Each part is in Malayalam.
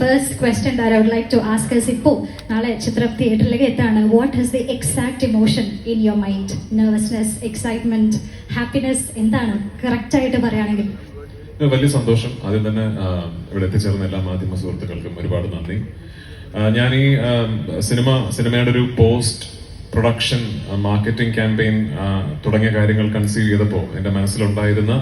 First question that I would like to ask is, ഇപ്പോൾ നാളെ ചിത്രം തിയേറ്ററിലേക്ക് എത്താണ്. What is the exact emotion in your mind? Nervousness, excitement, happiness, എന്താണ് കറക്റ്റ് ആയിട്ട് പറയുകയാണെങ്കിൽ? വലിയ സന്തോഷം. ആദ്യം തന്നെ ഇവിടെ എത്തിച്ചേർന്ന എല്ലാ മാധ്യമ സുഹൃത്തുക്കൾക്കും ഒരുപാട് നന്ദി. ഞാൻ ഈ സിനിമയുടെ ഒരു പോസ്റ്റ് പ്രൊഡക്ഷൻ മാർക്കറ്റിംഗ് ക്യാമ്പയിൻ തുടങ്ങിയ കാര്യങ്ങൾ കൺസീവ് ചെയ്തപ്പോൾ എൻ്റെ മനസ്സിലുണ്ടായിരുന്ന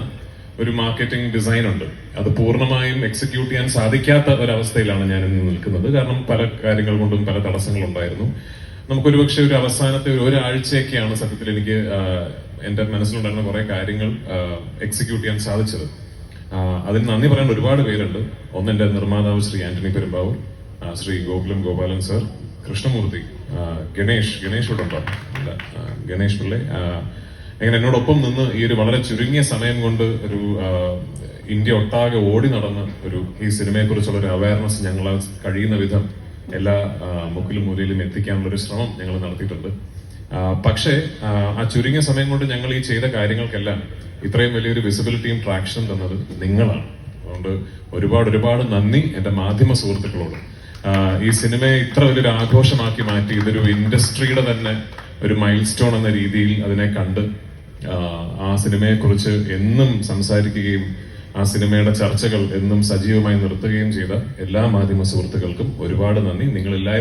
ഒരു മാർക്കറ്റിംഗ് ഡിസൈൻ ഉണ്ട്. അത് പൂർണ്ണമായും എക്സിക്യൂട്ട് ചെയ്യാൻ സാധിക്കാത്ത ഒരവസ്ഥയിലാണ് ഞാൻ ഇന്ന് നിൽക്കുന്നത്. കാരണം പല കാര്യങ്ങൾ കൊണ്ടും പല തടസ്സങ്ങളുണ്ടായിരുന്നു. നമുക്കൊരു പക്ഷേ ഒരു അവസാനത്തെ ഒരാഴ്ചയൊക്കെയാണ് സത്യത്തിൽ എനിക്ക് എൻ്റെ മനസ്സിലുണ്ടായിരുന്ന കുറെ കാര്യങ്ങൾ എക്സിക്യൂട്ട് ചെയ്യാൻ സാധിച്ചത്. അതിന് നന്ദി പറയാൻ ഒരുപാട് പേരുണ്ട്. ഒന്ന് എൻ്റെ നിർമ്മാതാവ് ശ്രീ ആന്റണി പെരുമ്പാവൂർ, ശ്രീ ഗോകുലം ഗോപാലൻ സർ, കൃഷ്ണമൂർത്തി, ഗണേഷ് ഇവിടെ ഉണ്ടോ? ഗണേഷ് പിള്ളെ, അങ്ങനെ എന്നോടൊപ്പം നിന്ന് ഈ ഒരു വളരെ ചുരുങ്ങിയ സമയം കൊണ്ട് ഒരു ഇന്ത്യ ഒട്ടാകെ ഓടി നടന്ന് ഈ സിനിമയെ കുറിച്ചുള്ള ഒരു അവയർനെസ് ഞങ്ങൾ കഴിയുന്ന വിധം എല്ലാ മുക്കിലും മൂലയിലും എത്തിക്കാനുള്ള ഒരു ശ്രമം ഞങ്ങൾ നടത്തിയിട്ടുണ്ട്. പക്ഷേ ആ ചുരുങ്ങിയ സമയം കൊണ്ട് ഞങ്ങൾ ഈ ചെയ്ത കാര്യങ്ങൾക്കെല്ലാം ഇത്രയും വലിയൊരു വിസിബിലിറ്റിയും ട്രാക്ഷനും തന്നത് നിങ്ങളാണ്. അതുകൊണ്ട് ഒരുപാട് നന്ദി എൻ്റെ മാധ്യമ സുഹൃത്തുക്കളോട്. ഈ സിനിമയെ ഇത്ര വലിയൊരു ആഘോഷമാക്കി മാറ്റി ഇതൊരു ഇൻഡസ്ട്രിയുടെ തന്നെ ഒരു മൈൽ സ്റ്റോൺ എന്ന രീതിയിൽ അതിനെ കണ്ട് ആ സിനിമയെ കുറിച്ച് എന്നും സംസാരിക്കുകയും ആ സിനിമയുടെ ചർച്ചകൾ എന്നും സജീവമായി നിർത്തുകയും ചെയ്ത എല്ലാ മാധ്യമ സുഹൃത്തുക്കൾക്കും ഒരുപാട് നന്ദി. നിങ്ങളെല്ലാവരും